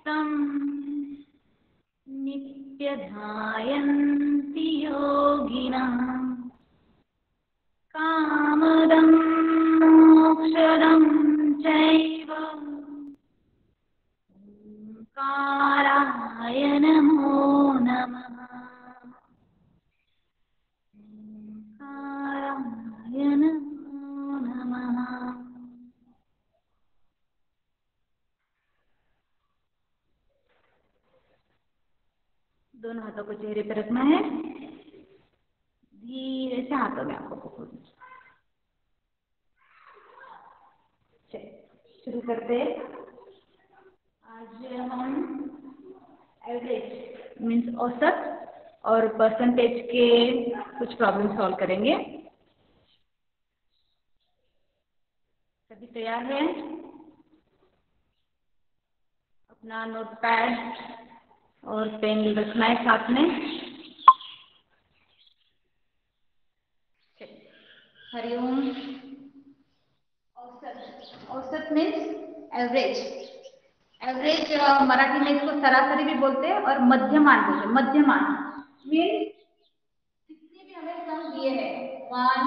तं नित्यध्यायन्ति योगिनः कामदं मोक्षदं चैव ओंकाराय नमो नमः। ओंकाराय नमो नमः। दोनों हाथों को चेहरे पर रखना है। धीरे से हाथों में आंखों को खोलना। शुरू करते। आज हम एवरेज मीन्स औसत और परसेंटेज के कुछ प्रॉब्लम सॉल्व करेंगे। सभी तैयार हैं? अपना नोटपैड और पेन रखना है साथ में। हरिओम। औसत, औसत मीन्स एवरेज। एवरेज मराठी में इसको सरासरी भी बोलते हैं और मध्यमान बोलते हैं। मध्यमान मीन्स जितने भी हमें सम दिए हैं 1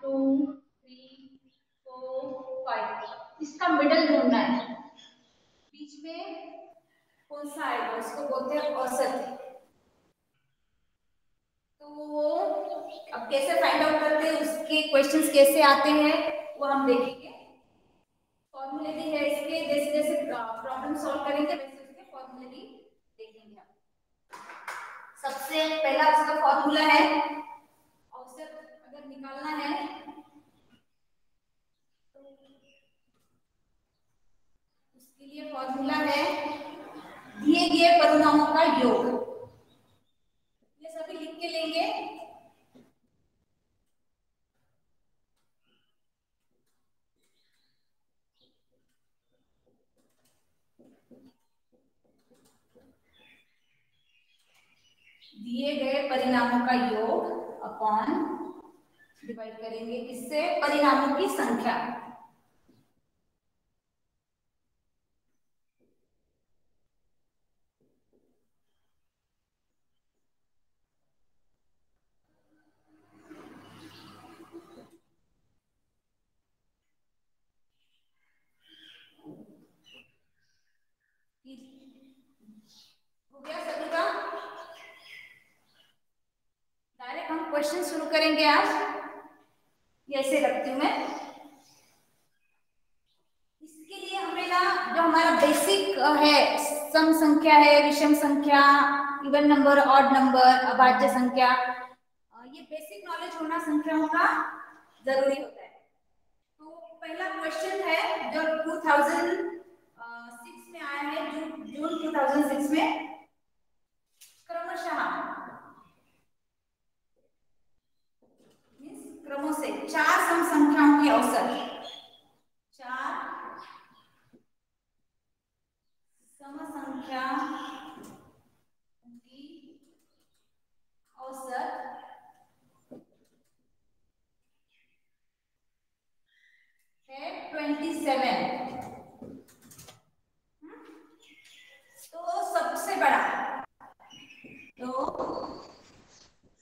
2 3 4 5 इसका मिडल ढूंढना है। बीच में कौन सा आएगा उसको बोलते हैं औसत। तो अब कैसे फाइंड आउट करते हैं, उसके क्वेश्चंस कैसे आते हैं वो हम देखेंगे। फॉर्मूले भी है इसके, जैसे जैसे प्रॉब्लम सॉल्व करेंगे वैसे उसके फॉर्मूले भी देखेंगे हम। सबसे पहला उसका फॉर्मूला है, औसत अगर निकालना है तो उसके लिए फॉर्मूला है दिए गए परिणामों का योग। ये सभी लिख के लेंगे। दिए गए परिणामों का योग अपॉन डिवाइड करेंगे किससे, परिणामों की संख्या। हो गया सभी का? डायरेक्ट हम क्वेश्चन शुरू करेंगे आज। ऐसे रखती हूँ मैं। इसके लिए हमें ना जो हमारा बेसिक है, सम संख्या है, विषम संख्या, इवन नंबर, ऑड नंबर, अभाज्य संख्या, ये बेसिक नॉलेज होना संख्याओं का जरूरी होता है। तो पहला क्वेश्चन है जो 2006 में आया है, जून 2006 में। क्रमशः क्रमों से 4 सम संख्याओं की औसत, 4 सम संख्या की औसत है 27। तो सबसे बड़ा, तो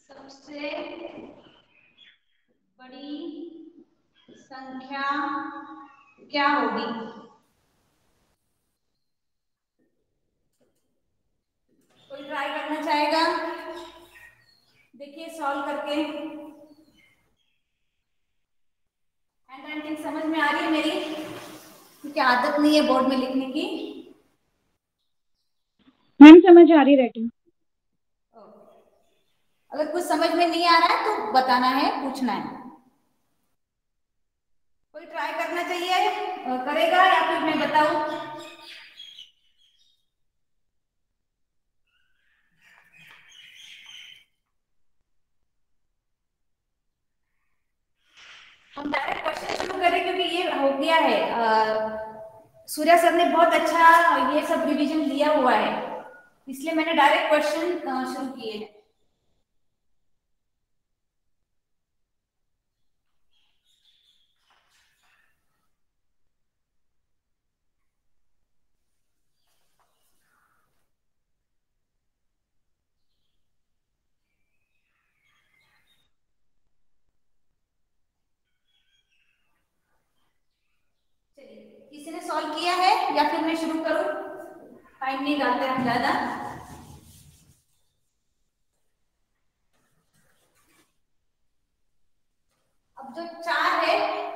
सबसे बड़ी संख्या क्या होगी? कोई ट्राई करना चाहेगा? देखिए सॉल्व करके। हैंड राइटिंग समझ में आ रही है मेरी? क्योंकि आदत नहीं है बोर्ड में लिखने की। मैम समझ आ रही राइटिंग। अगर कुछ समझ में नहीं आ रहा है तो बताना है, पूछना है। कोई ट्राई करना चाहिए, करेगा या फिर मैं बताऊं? हम डायरेक्ट क्वेश्चन शुरू करें क्योंकि ये हो गया है, सूर्या सर ने बहुत अच्छा ये सब रिवीजन दिया हुआ है, इसलिए मैंने डायरेक्ट क्वेश्चन शुरू किए हैं। सॉल्व किया है या फिर मैं शुरू करूं? टाइम नहीं लगाते हम ज्यादा। अब जो 4 है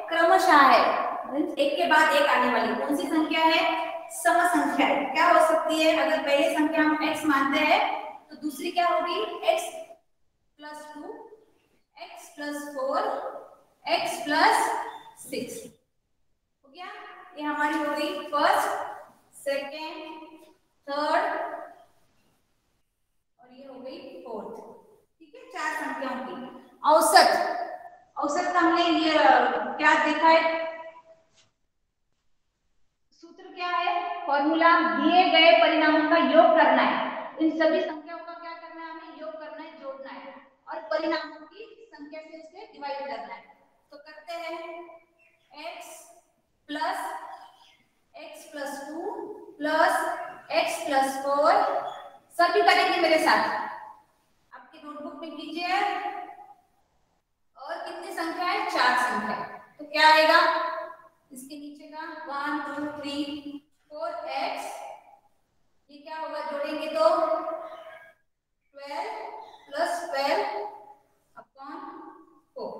क्रमशः है, एक के बाद एक आने वाली कौन सी संख्या है? सम संख्या है। क्या हो सकती है? अगर पहले संख्या हम x मानते हैं तो दूसरी क्या होगी? x plus 2, x plus 4, x plus 6 हो गया। ये हमारी हो गई फर्स्ट, सेकेंड, थर्ड और ये हो गई फोर्थ। ठीक है, 4 संख्याओं की औसत। औसत का हमने ये क्या देखा है? सूत्र क्या है? फॉर्मूला दिए गए परिणामों का योग करना है। इन सभी संख्याओं का क्या करना है? हमें योग करना है, जोड़ना है और परिणामों की संख्या से उसे डिवाइड करना है। तो करते हैं x plus 2 plus x plus 4, सभी करेंगे मेरे साथ। आपके नोटबुक में कीजिए। और कितनी संख्या है? 4 संख्या। तो क्या आएगा इसके नीचे का? 1 2 3 4x, ये क्या होगा जोड़ेंगे तो 12 plus 12 upon 4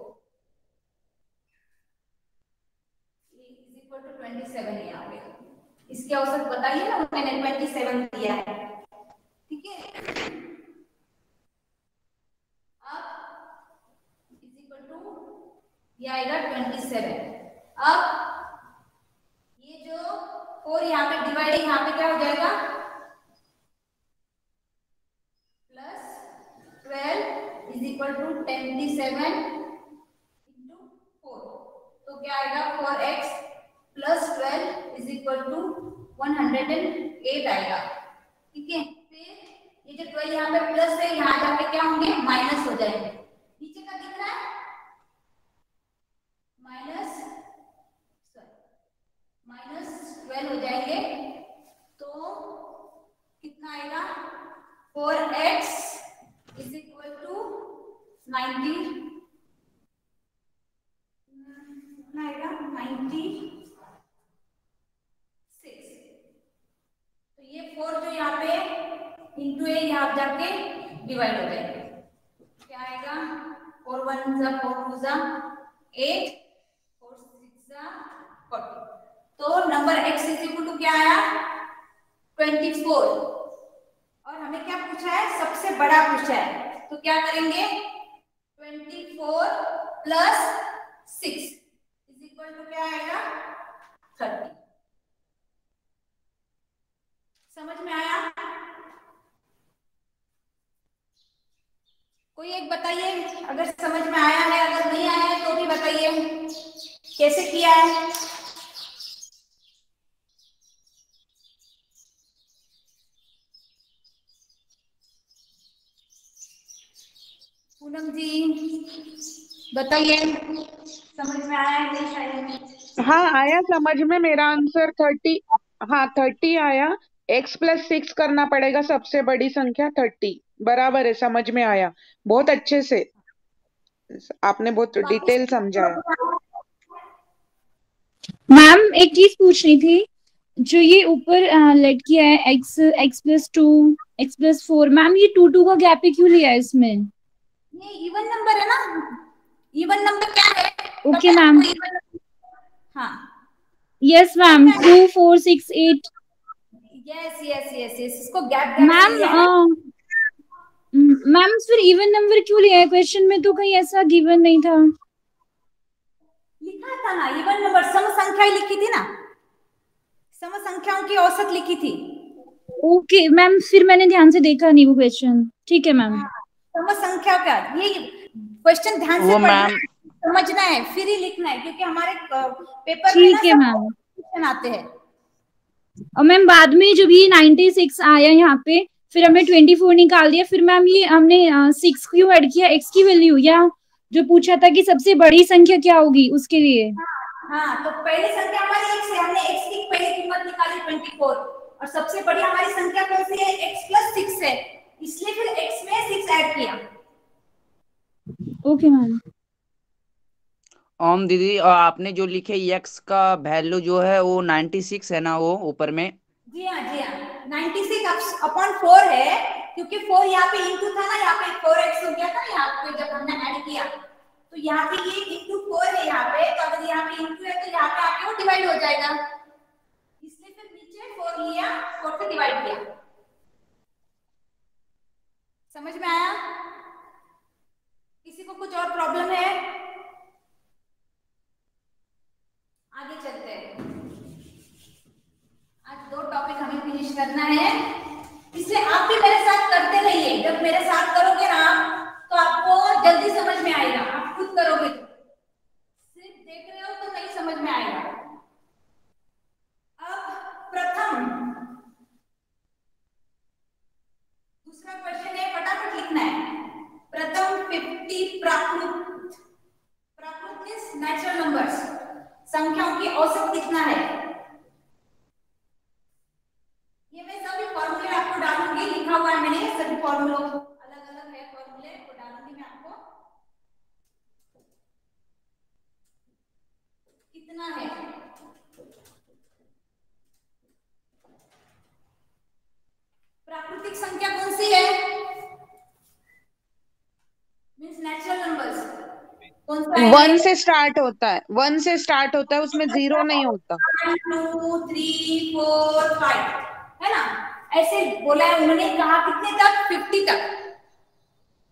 is equal to 27 यहाँ पे। इसके औसत बताइए ना, मैंने 27 दिया है। ठीक है, ये आएगा 27। अब ये जो 4 यहाँ पे डिवाइड है, यहाँ पे क्या हो जाएगा? Plus 12 is equal to 27 into 4। तो क्या आएगा? 4x plus 12 is equal to 108 आएगा। ठीक है, फिर ये जो 12 यहाँ पे प्लस है, यहाँ जाके क्या होंगे? माइनस हो जाएंगे। नीचे का दिख रहा है माइनस 12 हो जाएंगे। तो कितना आएगा? 4x इज इक्वल टू 90, कितना आएगा? 96। तो ये 4 जो यहाँ पे इंटू है, यहाँ जाके डिवाइड हो जाएंगे। क्या आएगा? 4 1 जा 4 2 जा 8, 4 6 जा 40। तो number x is equal to क्या आया? 24। और हमें क्या पूछा है? सबसे बड़ा पूछा है। तो क्या करेंगे? 24 प्लस 6 इज इक्वल टू क्या आएगा? 30। समझ में आया? कोई एक बताइए अगर समझ में आया है, अगर नहीं आया है तो भी बताइए कैसे किया है। पूनम जी बताइए, समझ में आया है नहीं शायद? हाँ आया समझ में। मेरा आंसर 30। हाँ 30 आया। x प्लस 6 करना पड़ेगा, सबसे बड़ी संख्या 30। बराबर है, समझ में आया। बहुत अच्छे से आपने बहुत डिटेल समझाया। मैम एक चीज पूछनी थी, जो ये ऊपर लेट किया है x प्लस 2 x+4, मैम ये 2 का गैप ही क्यों लिया है इसमें? ये इवन नंबर है ना। इवन नंबर क्या है? Okay ma'am. हाँ yes ma'am, 2 4 6 8। Yes yes yes yes, इसको गैप मैम लिया है। मैम फिर इवन नंबर क्यों लिया है? क्वेश्चन में तो कहीं ऐसा गिवन नहीं था। लिखा था ना इवन नंबर, सम संख्या लिखी थी ना, सम संख्याओं की औसत लिखी थी। ओके मैम, फिर मैंने ध्यान से देखा नहीं वो क्वेश्चन। ठीक है मैम। सम संख्या का ये क्वेश्चन ध्यान से पढ़ना है, समझना है, फिर ही लिखना है, क्योंकि हमारे पेपर में ना ठीक है मैम। क्वेश्चन आते हैं। और मैम बाद में जब ये 96 आया यहाँ पे, फिर हमने 24 निकाल दिया, फिर मैम ये हमने 6 क्यों ऐड किया? x की वैल्यू, या जो पूछा था कि सबसे बड़ी संख्या क्या होगी उसके लिए? हाँ तो पहली संख्या हमारी x है, हमने x की पहली कीमत निकाली 24, और सबसे बड़ी हमारी संख्या कौन सी है? x प्लस 6 है, इसलिए फिर x में 6 ऐड किया। Okay ma'am. ओम दीदी, और आपने जो लिखे एक्स का वैल्यू जो है वो 96 है ना, वो ऊपर में। जी हाँ, जी हाँ, 96/4 है, क्योंकि 4 यहाँ पे इंटू था ना, यहाँ पे 4x हो गया था यहाँ पे जब हमने ऐड किया, तो यहाँ पे ये इंटू 4 है यहाँ पे, तो अगर यहाँ पे इंटू है तो यहाँ पे आके वो डिवाइड हो जाएगा, इसलिए फिर नीचे 4 लिया, 4 से डिवाइड किया। समझ में आया? किसी को कुछ और प्रॉब्लम है? आगे चलते हैं। आज 2 टॉपिक हमें फिनिश करना है, इसलिए आप भी मेरे साथ करते रहिए। जब मेरे साथ करोगे ना तो आपको जल्दी समझ में आएगा, आप खुद करोगे तो, सिर्फ देख रहे हो तो नहीं समझ में आएगा। अब प्रथम दूसरा क्वेश्चन है, फटाफट लिखना है। प्रथम 50 प्राकृत, प्राकृत मींस नेचुरल नंबर्स, संख्याओं की औसत कितना है। ये मैं सभी फॉर्मूले आपको डालूंगी, लिखा हुआ है मैंने, सभी फॉर्मूलों अलग अलग है, फॉर्मूले को डालूंगी मैं आपको। कितना है? प्राकृतिक संख्या कौन सी है? मींस नेचुरल नंबर्स कौन सा है? 1 से स्टार्ट होता है, 1 से स्टार्ट होता है, उसमें 0 नहीं होता। 1 2 3 4 5 है ना, ऐसे बोला है उन्होंने। कहा कितने तक? 50 तक,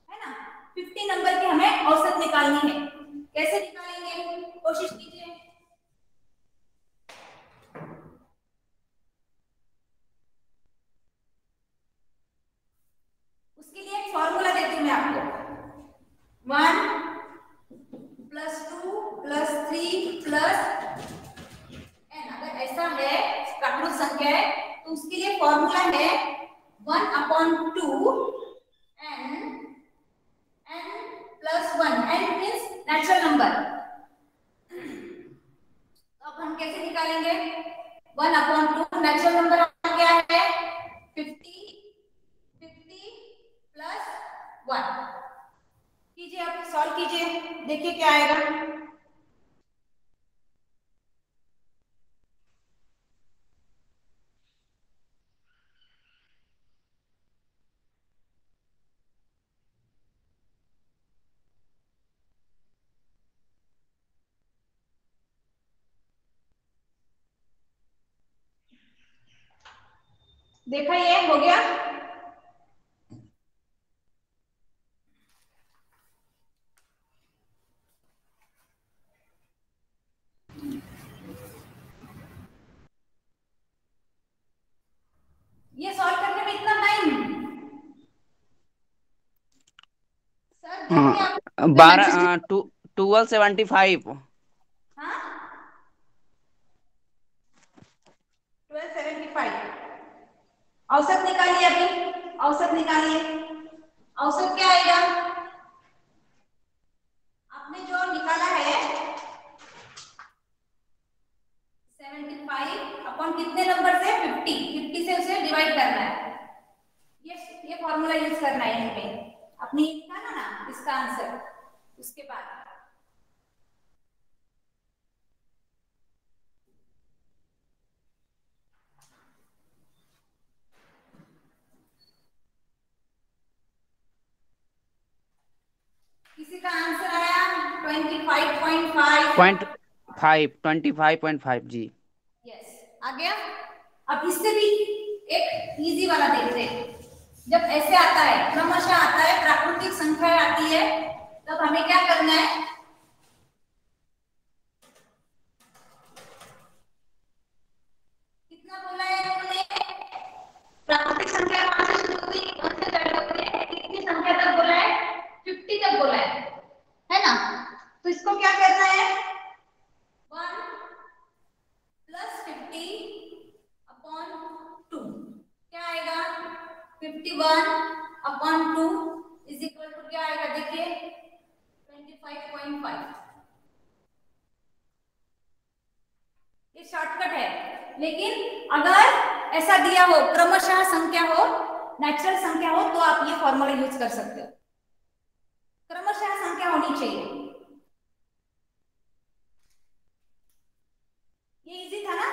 है ना। 50 नंबर की हमें औसत निकालनी है। कैसे निकालेंगे? कोशिश कीजिए। उसके लिए एक फॉर्मूला देती हूँ मैं आपको। 1 + 2 + 3 + n, अगर ऐसा है प्राकृत संख्या है तो उसके लिए फॉर्मूला है 1/2 n + 1, n means natural number. अब हम कैसे निकालेंगे? 1/2 नेचुरल नंबर क्या है? 50 + 1। कीजिए, आप सॉल्व कीजिए, देखिए क्या आएगा। देखा, ये हो गया। ये सॉल्व करने में इतना टाइम सर? देखिए आप 1275। हाँ, 1275 औसत निकालिए। अभी औसत निकालिए। औसत क्या आएगा? आपने जो निकाला है 75 अपॉन कितने नंबर से? 50 से उसे डिवाइड करना है। ये फॉर्मूला यूज करना है इसमें। अपनी निकाला ना इसका आंसर, उसके बाद किसी का आंसर आया 25.5 जी। यस, आ गया। अब इससे भी एक इजी वाला देखते हैं। जब ऐसे आता है, क्रमशः आता है, प्राकृतिक संख्या आती है, तब हमें क्या करना है? कितना बोला है उन्होंने? प्राकृतिक संख्या कहां से शुरू हुई, कौन से स्टार्ट होती है? कितनी संख्या तक बोला है? 50 तक बोला है ना। तो इसको क्या करना है? 1 + 50/2 क्या आएगा? 51/2 = क्या आएगा? देखिए 25.5। ये शॉर्टकट है, लेकिन अगर ऐसा दिया हो, क्रमशः संख्या हो, नेचुरल संख्या हो, तो आप ये फॉर्मूला यूज कर सकते हो। क्रमशः संख्या होनी चाहिए। ये इजी था ना,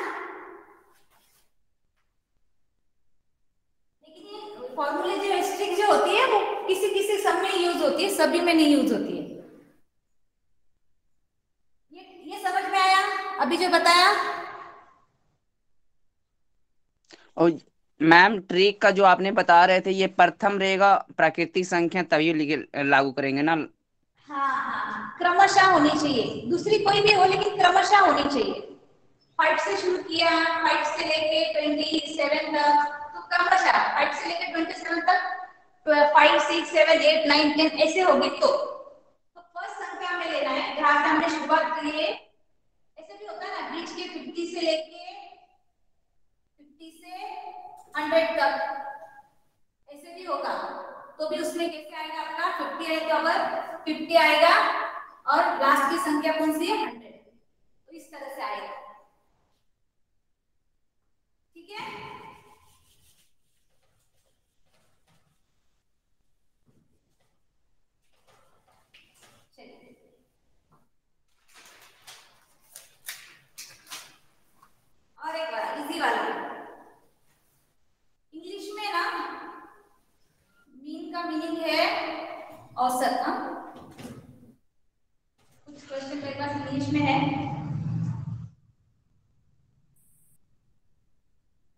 लेकिन ये फॉर्मूले जो स्ट्रिक जो होती है वो किसी किसी सब में यूज होती है, सभी में नहीं यूज होती है। ये समझ में आया अभी जो बताया? और मैम ट्रिक का जो आपने बता रहे थे, ये प्रथम रहेगा प्राकृतिक संख्या तभी लागू करेंगे ना? हाँ हाँ, क्रमशः होनी चाहिए, दूसरी कोई भी हो लेकिन क्रमशः होनी चाहिए। 5 से शुरू किया, 5 से लेके 27 तक, तो क्रमशः 5 से लेके 27 तक 5 6 7 8 9 10 ऐसे होगी। तो फर्स्ट संख्या में लेना है जहां से हमने शुरुआत की है। ऐसे भी होता है ना, बीच के 50 से लेके 100 तक ऐसे भी होगा, तो भी उसमें कैसे आएगा आपका 50 है तो अगर 50 आएगा और लास्ट की संख्या कौन सी है 100, तो इस तरह से आएगा। ठीक है, चलिए और एक बार इजी वाला इंग्लिश में ना, मीन का मीनिंग है औसत। ना कुछ क्वेश्चन मेरे पास इंग्लिश में है।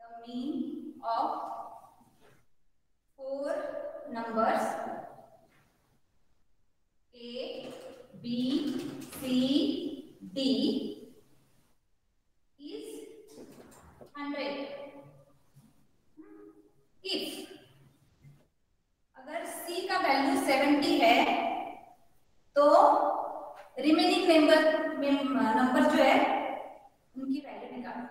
The mean of 4 numbers A, B, C, D is 100 if अगर C का वैल्यू 70 है तो रिमेनिंग नंबर जो है उनकी वैल्यू निकालो।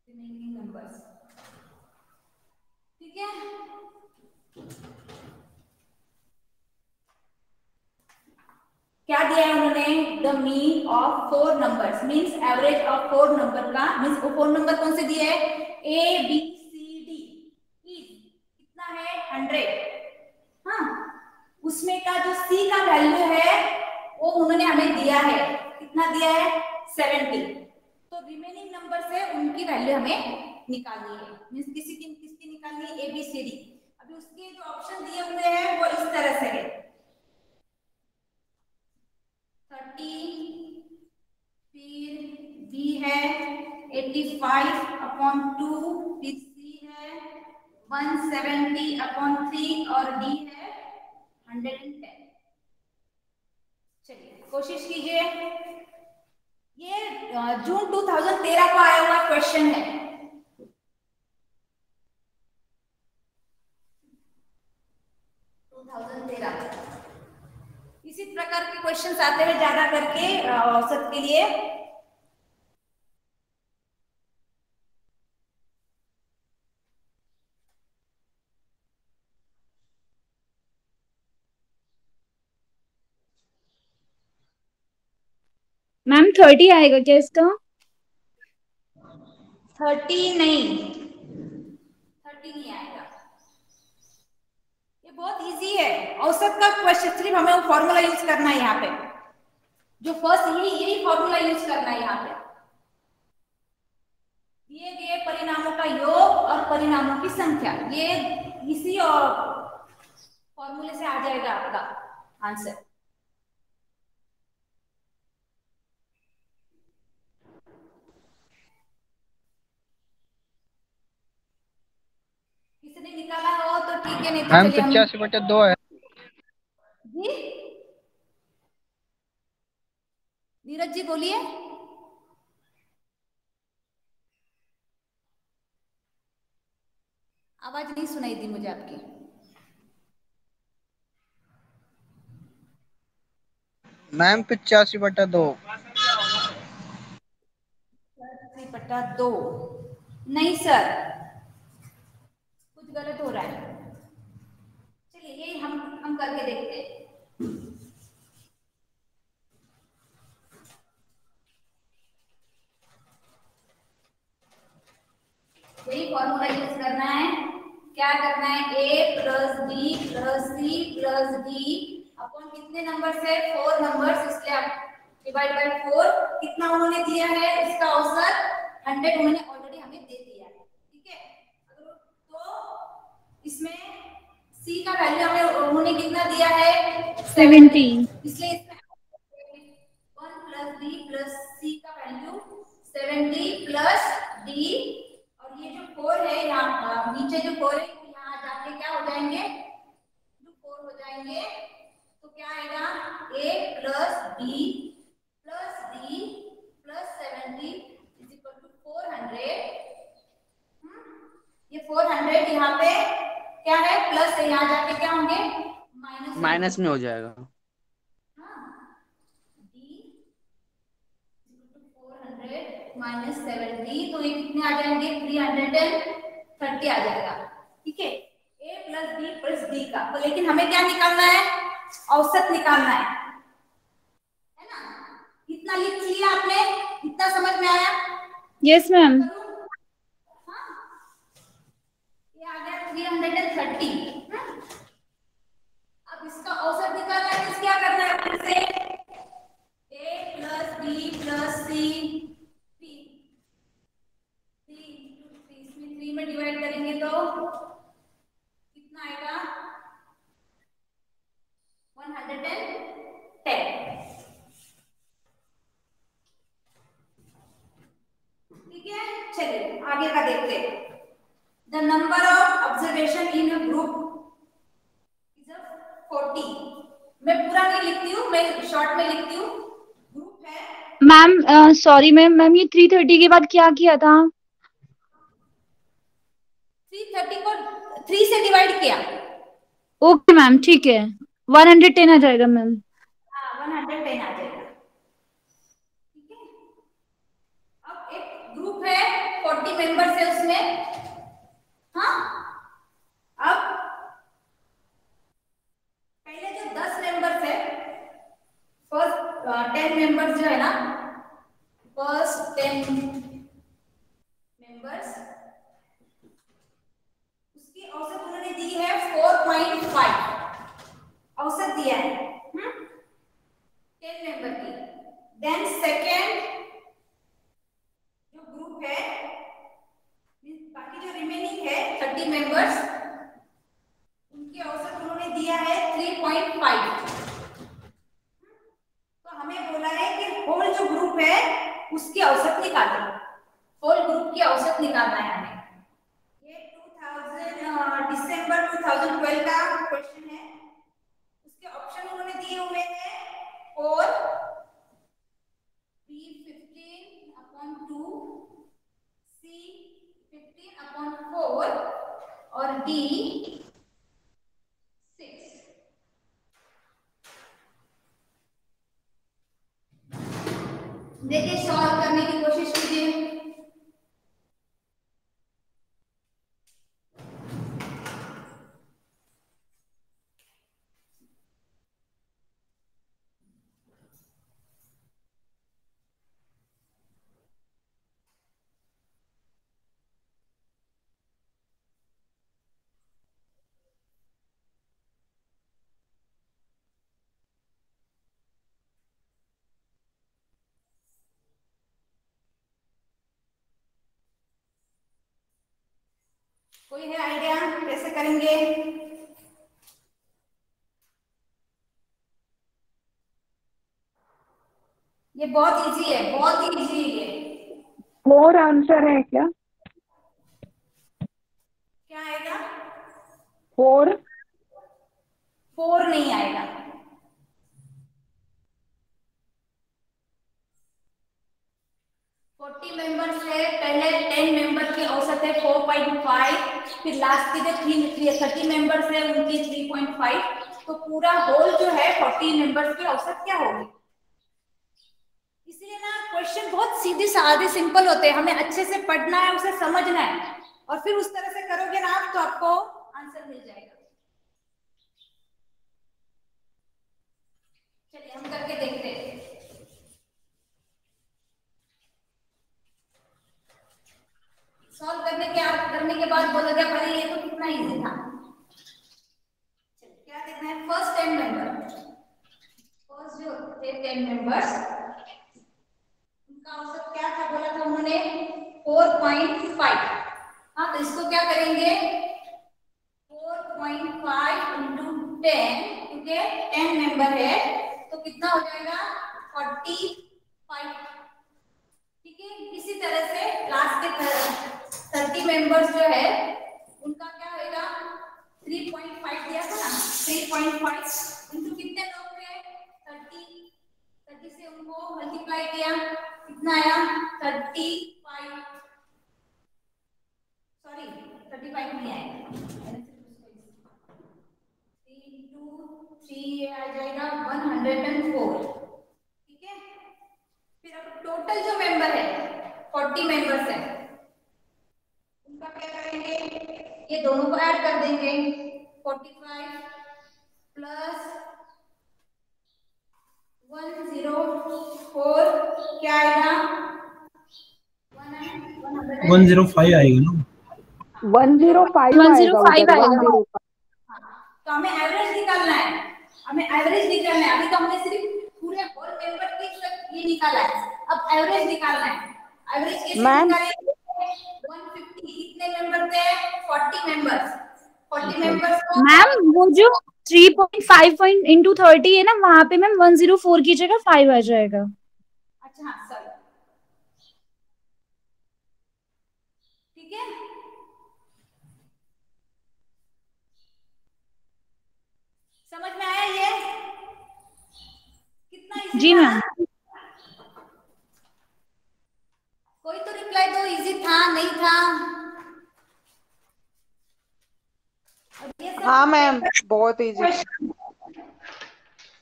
रिमेनिंग नंबर्स, ठीक है। क्या दिया है उन्होंने? The mean of 4 numbers, means average of 4 number का, मींस 4 नंबर कौन से दिए है? ए बी सी डी, कितना है 100। हाँ, उसमें का जो सी का वैल्यू है वो उन्होंने हमें दिया है, कितना दिया है 70। तो रिमेनिंग नंबर से उनकी वैल्यू हमें निकालनी है, मींस किसकी निकालनी है? A B C D. अभी उसके जो ऑप्शन दिए हुए हैं वो इस तरह से है 30, फिर बी है 85/2, फिर सी है 170/3 और डी है 110। चलिए कोशिश कीजिए। ये जून 2013 को आया हुआ क्वेश्चन है। इसी प्रकार के क्वेश्चंस आते हैं ज्यादा करके औसत के लिए। मैम 30 आएगा क्या इसका? 30 नहीं, 30 नहीं आएगा। ये बहुत इजी है, औसत का क्वेश्चन, सिर्फ हमें वो फॉर्मूला यूज करना है यहाँ पे, जो फर्स्ट यही फॉर्मूला यूज करना है यहाँ पे। दिए गए परिणामों का योग और परिणामों की संख्या, ये इसी और फॉर्मूले से आ जाएगा आपका आंसर। किसी ने निकाला हो तो ठीक है, नहीं तो चलिए हम 85/2 है जी। नीरज जी बोलिए। आवाज नहीं सुनाई दी मुझे आपकी। मैम 85/2। 85/2 नहीं सर, कुछ गलत हो रहा है। चलिए ये हम करके देखते हैं। यही फॉर्मूला यूज करना है। क्या करना है? a + b + c + d upon कितने नंबर से 4 नंबर्स, इसलिए आप डिवाइड बाय 4 कितना उन्होंने दिया है, इसका औसत 100 उन्होंने ऑलरेडी हमें दे दिया है। ठीक है, तो इसमें सी का वैल्यू हमें उन्होंने कितना दिया है 70, इसलिए इसमें 1 प्लस डी प्लस सी का वैल्यू 70 प्लस डी, और ये जो 4 है यहाँ नीचे जो 4 है यहाँ जाके क्या हो जाएंगे, जो 4 हो जाएंगे, तो क्या आएगा a plus D plus 70 is equal to 400। ये 400 यहाँ पे क्या है प्लस है, यहाँ जाके क्या होंगे माइनस में हो जाएगा। माइनस 70, तो ये कितने आ जाएंगे 330 आ जाएगा। ठीक है, a प्लस डी का, तो लेकिन हमें क्या निकालना है, औसत निकालना है ना। इतना लिख लिया आपने, इतना समझ में आया? Yes ma'am. ये आ गया 330। अब इसका औसत निकालना है, तो क्या करना है फिर से a plus b plus c, इसमें 3 में डिवाइड करेंगे तो कितना आएगा 110। ठीक है, चलिए आगे का देखते हैं। The number of observation in a group is 40। मैं पूरा नहीं लिखती हूँ, मैं शॉर्ट में लिखती हूँ। ग्रुप है मैम, सॉरी मैम ये 330 के बाद क्या किया था? 330 को 3 से डिवाइड किया। ओके मैम, ठीक है, 110 आ जाएगा मैम। हाँ 110 आ जाएगा। ठीक है, अब एक ग्रुप है 40 मेंबर्स है उसमें। हाँ, अब पहले जो 10 मेंबर्स है, फर्स्ट 10 मेंबर्स जो है ना, फर्स्ट 10 मेंबर्स, उसकी औसत उन्होंने दी है 4.5 औसत दिया है 10 मेंबर की। देन सेकेंड जो ग्रुप है, बाकी जो रिमेनिंग है 30 मेंबर्स, उनकी औसत उन्होंने दिया है 3.5। तो हमें बोला है कि होल जो ग्रुप है उसकी औसत निकालना, होल ग्रुप की औसत निकालना है हमें। ये दिसंबर 2012 का क्वेश्चन है। उसके ऑप्शन उन्होंने दिए हुए हैं 4, B 15/2, C 15/4 और D 6। देखिए सॉल्व करने की कोशिश कीजिए। कोई है आइडिया कैसे करेंगे? ये बहुत इजी है, बहुत इजी है ये। 4 आंसर है क्या? क्या आएगा? 4 नहीं आएगा। 40 मेंबर्स है, पहले 10 मेंबर की औसत है 4.5, फिर लास्ट के जो 30 मेंबर्स है उनकी 3.5, तो पूरा होल जो है 40 मेंबर्स की औसत क्या होगी? इसलिए ना क्वेश्चन बहुत सीधे साधे सिंपल होते हैं, हमें अच्छे से पढ़ना है, उसे समझना है, और फिर उस तरह से करोगे ना आप तो आपको आंसर मिल जाएगा। चलिए हम करके देखते हैं। सॉल्व करने के बाद बोलोगे अरे ये तो कितना इजी था। चलिए क्या देखना है, फर्स्ट 10 मेंबर 10 मेंबर्स, उनका औसत क्या था बोला था उन्होंने 4.5। हाँ तो इसको क्या करेंगे 4.5 इंटू 10, क्योंकि 10 मेंबर है तो कितना हो जाएगा 45। ठीक है, इसी तरह से लास्ट के 30 मेंबर्स जो है उनका क्या होगा 3.5 दिया था ना, 3.5 इंटू कितने लोग थे 30, 30 से उनको मल्टीप्लाई किया कितना आया 35, सॉरी 35 नहीं आएगा, 3 इंटू 3 आ जाएगा 104। ठीक है, फिर अब टोटल जो मेंबर है 40 मेंबर्स है उनका क्या करेंगे, ये दोनों को ऐड कर देंगे 45 प्लस 104 क्या आएगा 105 आएगा ना, 105 आएगा 105 उधर, आएगा। 105। तो हमें एवरेज निकालना है, हमें एवरेज निकालना है। अभी तो हमने सिर्फ पूरे होल मेंबर की ये निकाला है, अब एवरेज निकालना है। एवरेज कैसे मैम निकालेंगे 150, कितने मेंबर थे 40 मेंबर्स, 40 मेंबर्स को मैम वो जो 3.5 इंटू 30 है ना, वहां पे मैम 104 की जगह 5 आ जाएगा। अच्छा हाँ सॉरी, ठीक है समझ में आया ये कितना इजी जी था मैम। ना? कोई तो रिप्लाई दो, इजी था नहीं था? और ये सब हाँ मैम बहुत इजी।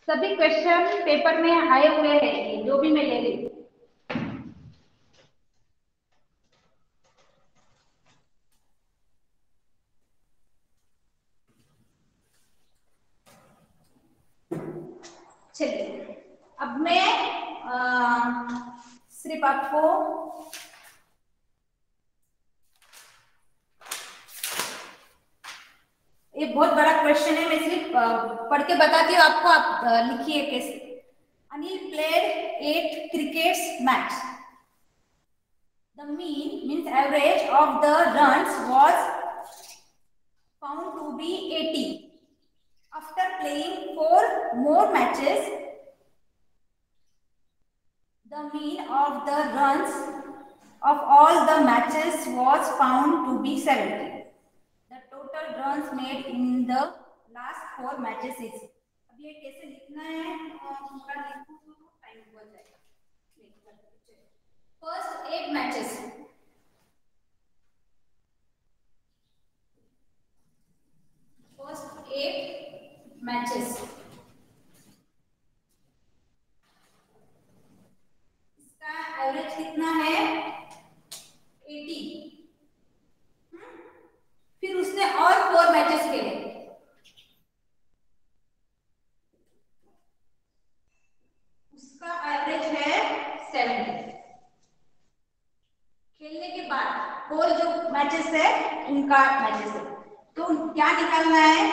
सभी क्वेश्चन पेपर में आए हुए हैं, ये जो भी मैं ले रही हूँ। चलिए अब मैं सिर्फ आपको ये बहुत बड़ा क्वेश्चन है, मैं सिर्फ पढ़ के बताती हूँ आपको, आप लिखिए कैसे। Anil played 8 crickets match, the mean means average of the runs was found to be 80। After playing 4 more matches, the mean of the runs of all the matches was found to be 70. The total runs made in the last 4 matches is, अब ये कैसे लिखना है पूरा लिखूं तो time हो जाएगा। फर्स्ट 8 मैचेस, फर्स्ट 8 मैचेस, इसका एवरेज कितना है 80। फिर उसने और 4 मैचेस खेले, उसका एवरेज है 70। खेलने के बाद 4 जो मैचेस है उनका मैचेस है, तो क्या निकालना है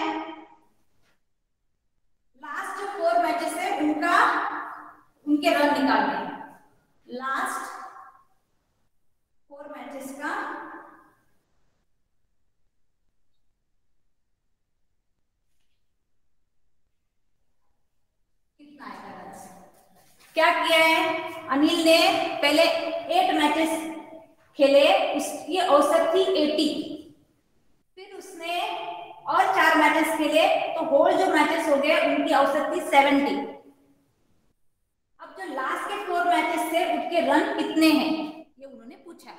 लास्ट जो 4 मैचेस है उनका, उनके रन निकालने हैं। लास्ट 4 मैचेस का कितना आएगा रन? क्या किया है अनिल ने, पहले 8 मैचेस खेले, उसकी औसत थी 80। फिर उसने और 4 मैचेस खेले तो होल जो मैचेस हो गए उनकी औसत थी 70। अब जो लास्ट के 4 मैचेस थे उनके रन कितने हैं ये उन्होंने पूछा।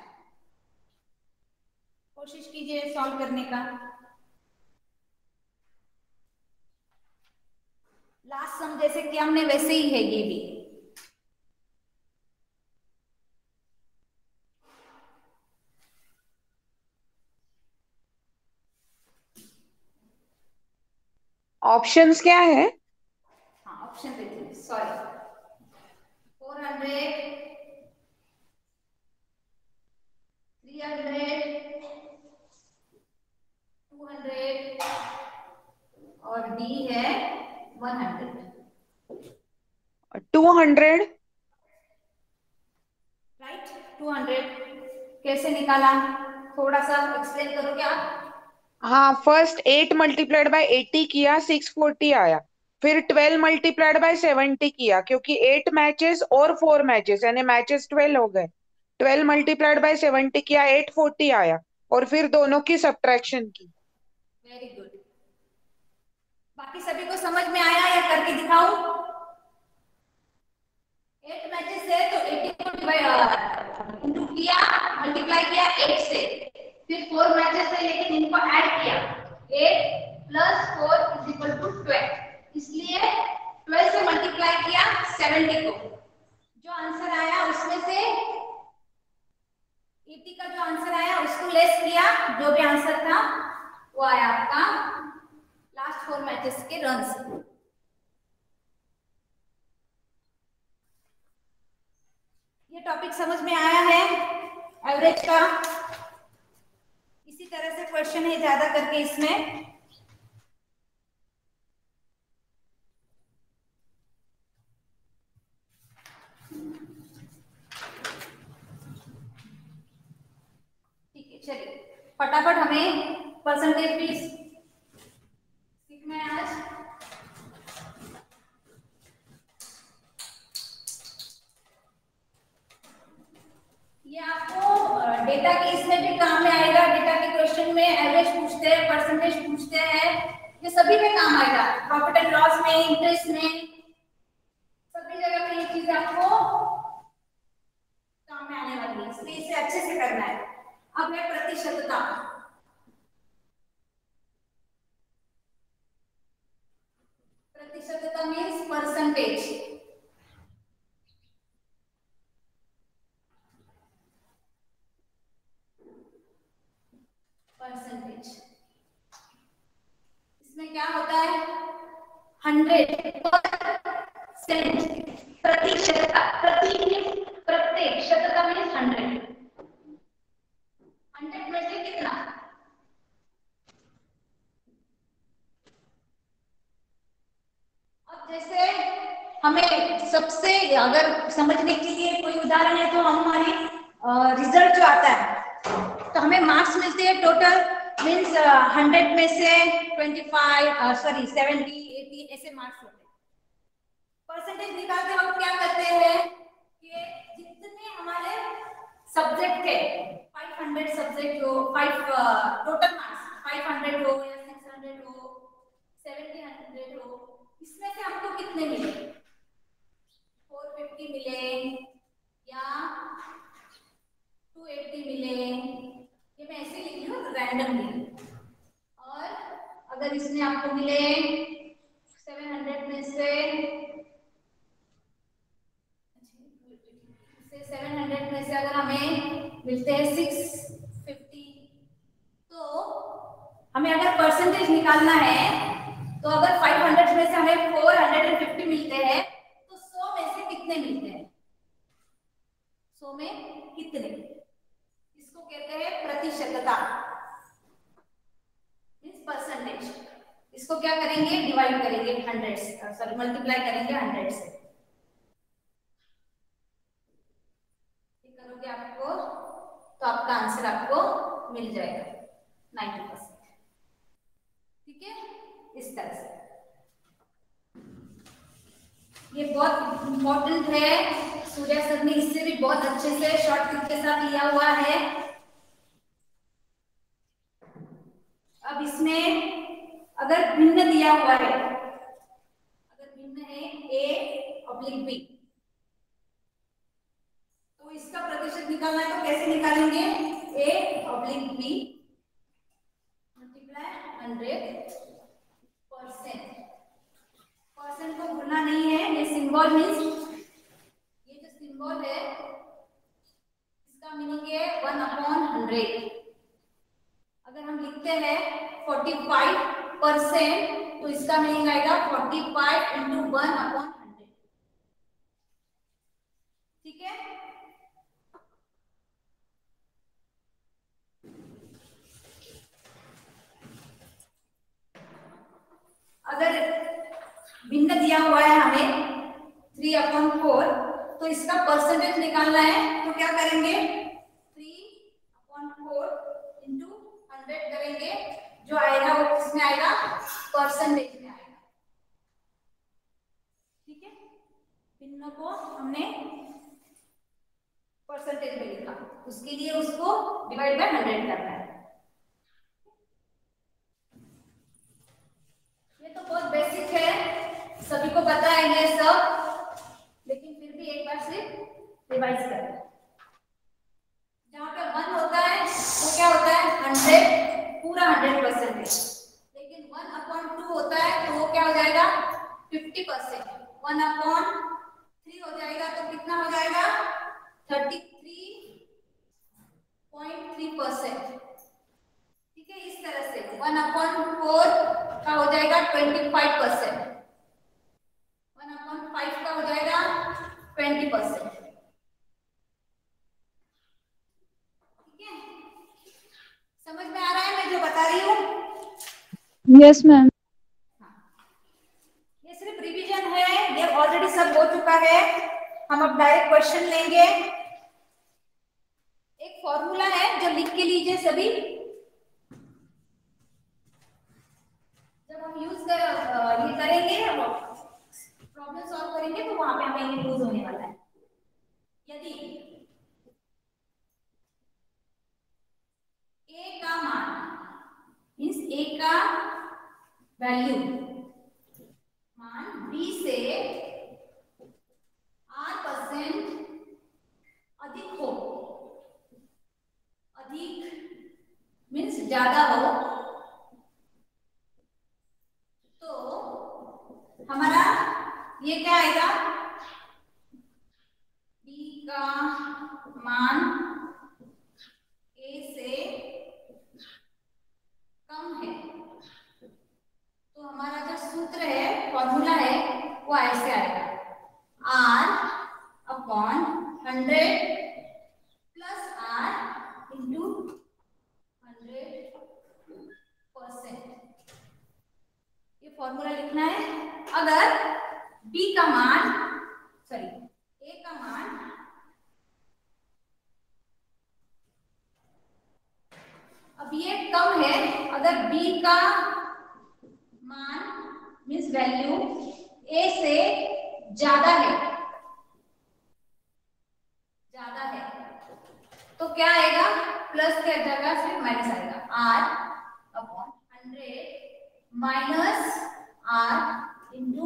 कोशिश कीजिए सॉल्व करने का। लास्ट सम जैसे कि हमने वैसे ही है ये भी। ऑप्शंस क्या है? हाँ ऑप्शन देखिए, सॉरी 400, 300, 200 और डी है 100। 200। राइट, 200 कैसे निकाला, थोड़ा सा एक्सप्लेन करोगे आप? हाँ, फर्स्ट 8 मल्टीप्लाइड बाय 80 किया, 640 आया। फिर 12 मल्टीप्लाइड बाय 70 किया, क्योंकि 8 मैचेस और 4 मैचेस यानी मैचेस 12 हो गए। 12 मल्टीप्लाइड बाय 70 किया, 840 आया। और फिर दोनों की सब्ट्रैक्शन की। Very good. बाकी सभी को समझ में आया या करके दिखाऊं? 8 मैचेस है तो 80 को इंटू किया, मल्टीप्लाई किया 8 से। फिर 4 मैचेस है लेकिन इनको ऐड किया, 8 प्लस 4 इज इक्वल टू 12। इसलिए 12 से मल्टीप्लाई किया 70 को। जो आंसर आया उसमें से 80 का जो आंसर आया उसको लेस किया, जो भी आंसर था वो आया आपका लास्ट 4 मैचेस के रन्स। ये टॉपिक समझ में आया है एवरेज का? इसी तरह से क्वेश्चन है ज्यादा करके इसमें। ठीक है, चलिए फटाफट हमें परसेंटेज भी सीखना है आज। ये आपको डेटा के इसमें भी काम में आएगा। डेटा के क्वेश्चन में एवरेज पूछते हैं, परसेंटेज पूछते हैं, ये सभी में काम आएगा। प्रॉफिट एंड लॉस में, इंटरेस्ट में, सभी जगह पे ये चीज आपको काम में आने वाली है, इसलिए इसे अच्छे से करना है। अब है प्रतिशतता। प्रतिशतता मीन्स परसेंटेज। परसेंटेज इसमें क्या होता है? 100%। प्रतिशतता, प्रति प्रत्येक, शतता मीन्स 100। 100 में से कितना? अब जैसे हमें सबसे अगर समझने के लिए कोई उदाहरण है तो हमारी रिजल्ट जो आता है तो हमें मार्क्स मिलते हैं टोटल, मीन्स 100 में से 25 सॉरी 70 80 ऐसे मार्क्स होते हैं। परसेंटेज निकालते वक्त क्या करते हैं कि जितने हमारे सब्जेक्ट थे, 500 सब्जेक्ट हो, 5 टोटल मार्क्स 500 हो या 600 हो, 700 हो, इसमें से हमको कितने मिले? 450 मिले या 280 मिले, ये मैं ऐसे लिख रही हूँ रैंडमली। और अगर इसमें आपको मिले 700 में से 700 में से अगर हमें मिलते हैं 650, तो हमें अगर परसेंटेज निकालना है तो अगर 500 में से हमें 450 मिलते हैं तो 100 में से कितने मिलते हैं? 100 में कितने? इसको कहते हैं प्रतिशतता, मींस परसेंटेज। इसको क्या करेंगे? डिवाइड करेंगे 100 से, सॉरी मल्टीप्लाई करेंगे 100 से। ये करोगे आपको तो आपका आंसर आपको मिल जाएगा 90%। ठीक है, इस तरह से। ये बहुत इंपॉर्टेंट है, सूर्या सर ने इससे भी बहुत अच्छे से शॉर्ट ट्रिक के साथ लिया हुआ है। अब इसमें अगर भिन्न दिया हुआ है, अगर भिन्न है a/b, तो इसका प्रतिशत निकालना है तो कैसे निकालेंगे? a/b multiply 100%। परसेंट को भूलना नहीं है, ये सिंबल मीन्स, ये जो सिंबल है इसका मीनिंग है 1/100। अगर हम लिखते हैं 45% तो इसका मीनिंग आएगा 45 इंटू 1/100। ठीक है, अगर भिन्न दिया हुआ है हमें 3/4 इसका परसेंटेज निकालना है तो क्या करेंगे 3/4 इंटू 100 करेंगे, जो आएगा वो किसमें आएगा परसेंटेज में आएगा। ठीक है, भिन्न को हमने परसेंटेज में लिखा, उसके लिए उसको डिवाइड बाय 100 करना है। ये तो बहुत बेसिक है, सभी को पता है ये सब, लेकिन फिर भी एक बार से रिवाइज करें। जहाँ पे 1 होता है वो क्या होता है 100, पूरा 100%, लेकिन 1/2 होता है तो वो क्या हो जाएगा 50%, 1/3 हो जाएगा तो कितना हो जाएगा 33.3%। ठीक है, इस तरह से 1/4 का हो जाएगा 25%, 1/5 का हो जाएगा 20%। ठीक है, समझ में आ रहा है मैं जो बता रही हूँ? Yes ma'am. ये सिर्फ रिवीजन है, ये ऑलरेडी सब हो चुका है। हम अब डायरेक्ट क्वेश्चन लेंगे। एक फॉर्मूला है जो लिख के लीजिए सभी, जब हम यूज ये करेंगे प्रॉब्लम सॉल्व करेंगे तो वहां पे हमें ये यूज होने वाला है। यदि a का मान मींस a का वैल्यू मान b से r% अधिक हो, अधिक मींस ज्यादा हो, तो हमारा ये क्या आएगा b का मान a से कम है, तो हमारा जो सूत्र है फॉर्मूला है वो ऐसे आएगा R/100 प्लस R इंटू 100%। ये फॉर्मूला लिखना है। अगर B का मान A का मान अब ये कम है, अगर B का मान मींस वैल्यू A से ज्यादा है, तो क्या आएगा प्लस के जगह से माइनस आएगा, R/100 minus R into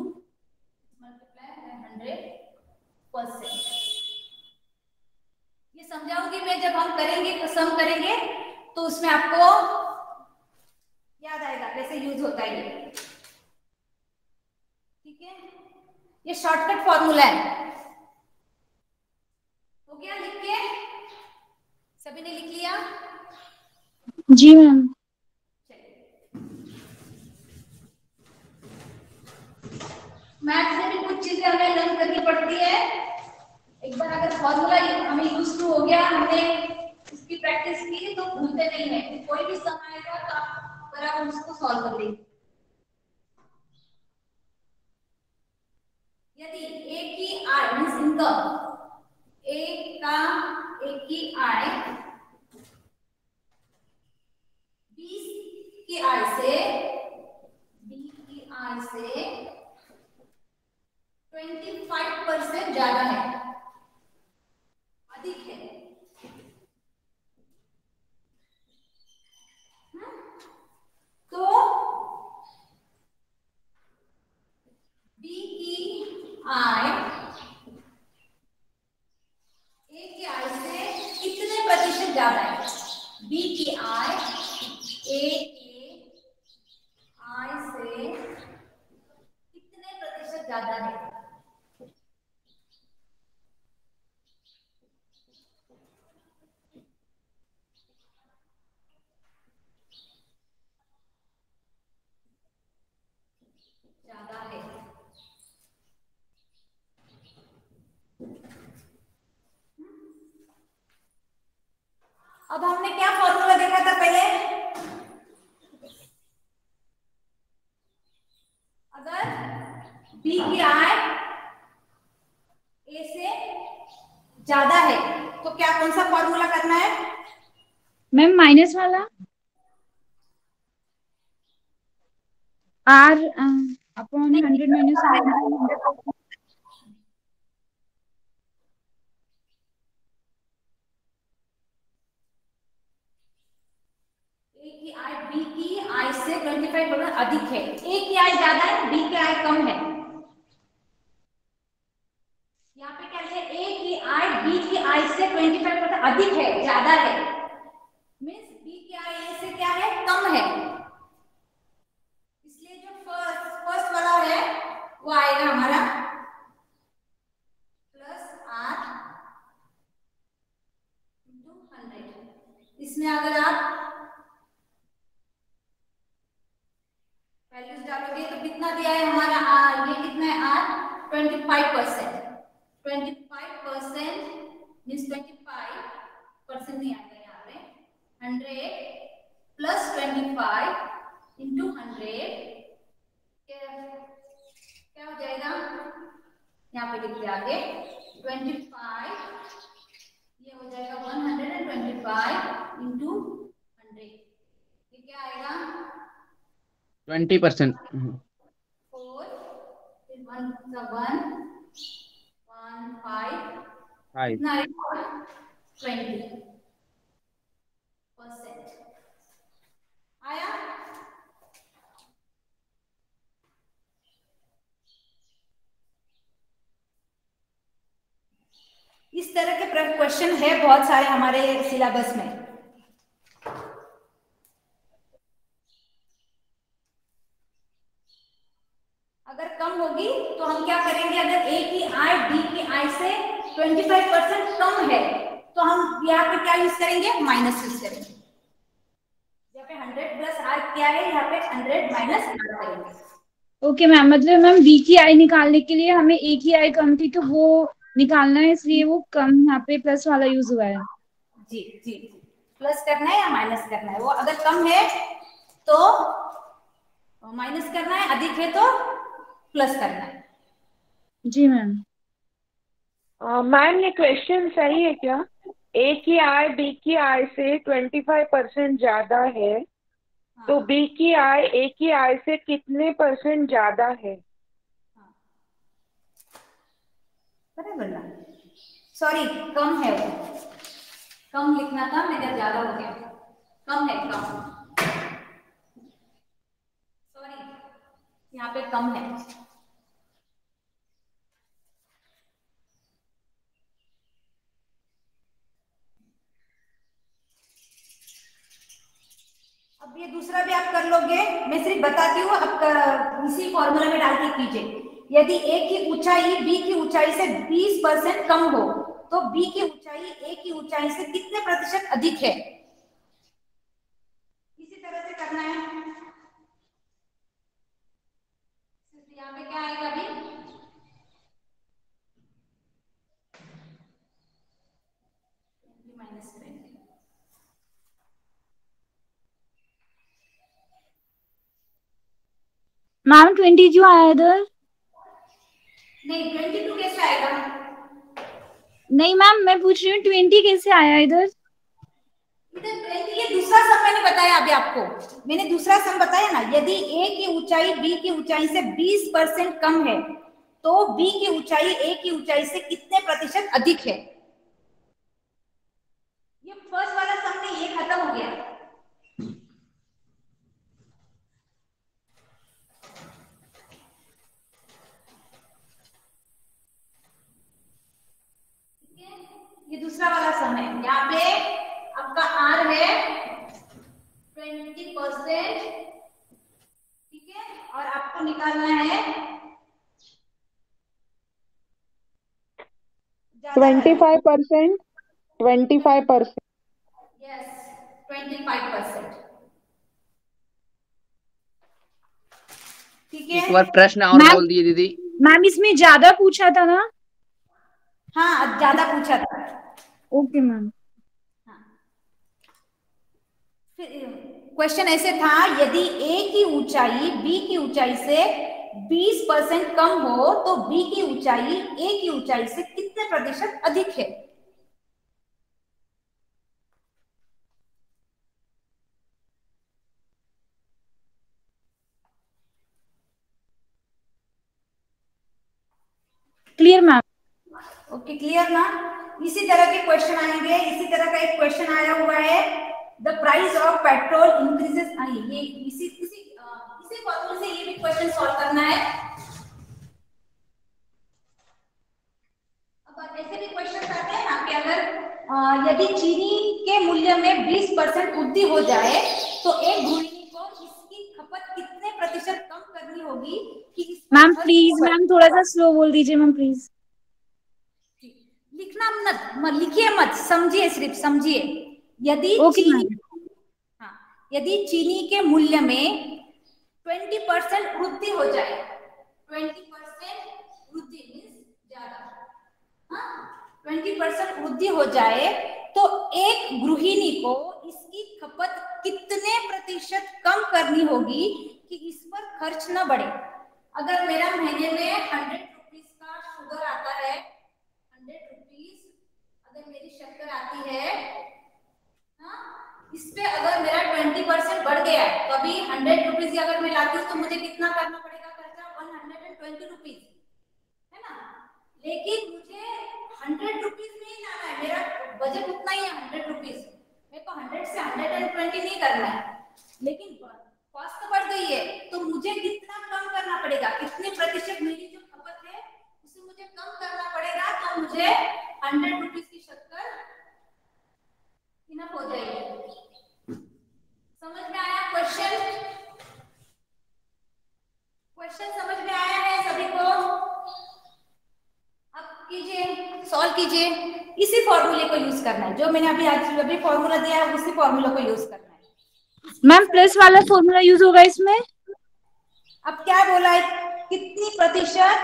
multiply 100%। ये समझाऊंगी मैं, जब हम करेंगे तो सम करेंगे तो उसमें आपको याद आएगा कैसे यूज होता है ये। ठीक है, ये शॉर्टकट फॉर्मूला है। हो गया लिख के? सभी ने लिख लिया? जी मैम। मैथ से भी कुछ चीजें हमें लर्न करनी पड़ती है। एक बार अगर फॉर्मूला हमें यूज टू हो गया, हमने इसकी प्रैक्टिस की तो भूलते नहीं है। कोई भी सम आएगा तो आप बराबर उसको सॉल्व कर लेंगे। यदि a की आय मींस इनकम, a की आय 20 की आय से 25% ज्यादा है, अधिक है, तो B की आय A की आय से कितने प्रतिशत ज्यादा है? B की आय A की आय से कितने प्रतिशत ज्यादा है? ज्यादा है। अब हमने क्या फॉर्मूला देखा था पहले? अगर B की आय A से ज्यादा है तो क्या कौन सा फॉर्मूला करना है मैम माइनस वाला r अपॉन 100 माइनस 100। ए की आई बी की आई से 25% अधिक है। ए की आई ज्यादा है, बी की आई कम है। यहाँ पे क्या है, ए की आई बी की आई से 25% अधिक है, ज्यादा है। मीन्स बी की आई ए से क्या है, कम है। इसलिए जो फर्स्ट वाला है वो आएगा हमारा प्लस आर इंटू 100। इसमें अगर आप वैल्यूज डालोगे तो कितना दिया है हमारा आर, ये कितना है आर 25%। 25% मीन्स 25% नहीं आएगा यहाँ पे, 100 प्लस 25 इंटू 100 क्या हो जाएगा, यहाँ पे लिखते आगे 25, ये हो जाएगा 125 इंटू 100, ये क्या आएगा 20%। 4 फिर 1 5 कितना आएगा 20% आया। इस तरह के क्वेश्चन है बहुत सारे हमारे सिलेबस में। अगर कम होगी तो हम क्या करेंगे, अगर ए की आई डी की आई से 25% कम है तो हम यहाँ पे क्या यूज करेंगे, माइनस यूज करेंगे। यहाँ पे 100 प्लस आर क्या है, यहाँ पे 100 माइनस आर करेंगे। ओके मैम, मतलब मैम बी की आई निकालने के लिए हमें ए की आई कम थी तो वो निकालना है, इसलिए वो कम यहाँ पे प्लस वाला यूज हुआ है। जी जी, प्लस करना है या माइनस करना है, वो अगर कम है तो माइनस करना है, अधिक है तो प्लस करना है। जी मैम। मैम ये क्वेश्चन सही है क्या? ए की आई बी की आई से 25% ज्यादा है, तो बी की आई ए की आई से कितने % ज्यादा है? बराबर ना, सॉरी कम है, वो कम लिखना था मेरा, ज्यादा हो गया, कम है, कम, सॉरी यहाँ पे कम है। अब ये दूसरा भी आप कर लोगे, मैं सिर्फ बताती हूँ, अब इसी फॉर्मूला में डाल के कीजिए। यदि ए की ऊंचाई बी की ऊंचाई से 20% कम हो तो बी की ऊंचाई ए की ऊंचाई से कितने % अधिक है, इसी तरह से करना है। यहाँ पे क्या आएगा अभी, -20। मैम 20 क्यों आया इधर? नहीं 22 कैसे आएगा? नहीं मैम, मैं पूछ रही हूँ 20 कैसे आया इधर? इधर ये दूसरा सम मैंने बताया अभी आपको, मैंने दूसरा सम बताया ना, यदि ए की ऊंचाई बी की ऊंचाई से 20% कम है तो बी की ऊंचाई ए की ऊंचाई से कितने % अधिक है। ये फर्स्ट वाला सम में ये खत्म हो गया। ये दूसरा वाला सम है, यहाँ पे आपका आर है 20%, ठीक है, और आपको निकालना है 25%, 25%। यस 25%, ठीक है। एक बार प्रश्न और मैम- बोल दिए दीदी। मैम इसमें ज्यादा पूछा था ना? हाँ ज्यादा पूछा था। Okay ma'am. क्वेश्चन ऐसे था, यदि ए की ऊंचाई बी की ऊंचाई से 20% कम हो तो बी की ऊंचाई ए की ऊंचाई से कितने % अधिक है। Clear ma'am. ओके क्लियर ना। इसी तरह के क्वेश्चन आएंगे। इसी तरह का एक क्वेश्चन आया हुआ है, the price of petrol increases. ये इसी फॉर्मूले से ये भी क्वेश्चन सॉल्व करना है। अब ऐसे भी क्वेश्चन आते हैं ना कि अगर यदि चीनी के मूल्य में 20% वृद्धि हो जाए तो एक गृहिणी को इसकी खपत कितने प्रतिशत कम करनी होगी कि मैम प्लीज, मैम थोड़ा सा स्लो बोल दीजिए मैम प्लीज। लिखना मत, लिखिए मत, समझिए, सिर्फ समझिए। यदि ओके चीनी, मैम। हाँ, यदि चीनी के मूल्य में 20% वृद्धि हो जाए, 20% वृद्धि मीन्स ज्यादा, हाँ, 20% वृद्धि हो जाए तो एक गृहिणी को इसकी खपत कितने प्रतिशत कम करनी होगी कि इस पर खर्च न बढ़े। अगर मेरा महीने में 100 रुपीज का शुगर आता है, 100 रुपीज अगर मेरी शक्कर आती है, हाँ, इस पे अगर मेरा 20% बढ़ गया है तो अभी 100 रुपीज अगर मैं लाती हूँ तो मुझे कितना करना पड़ेगा खर्चा? 120 रुपीज, है ना। लेकिन मुझे 100 रुपीज में ही लाना है, मेरा बजट उतना ही है 100 रुपीज, मेरे को 100 से 120 नहीं करना है। लेकिन कॉस्ट बढ़ गई है तो मुझे कितना कम करना पड़ेगा, कितने प्रतिशत मेरी जो खपत है उसे मुझे कम करना पड़ेगा, तो मुझे 100 रुपीज की शक्कर इनफ हो जाएगी। समझ में आया क्वेश्चन? क्वेश्चन समझ में आया है सभी को? अब कीजिए, सॉल्व कीजिए। इसी फॉर्मूले को यूज करना है, जो मैंने अभी फॉर्मूला दिया है उसी फॉर्मूला को यूज करना है। मैम प्लस वाला फॉर्मूला यूज होगा इसमें? अब क्या बोला है, कितनी प्रतिशत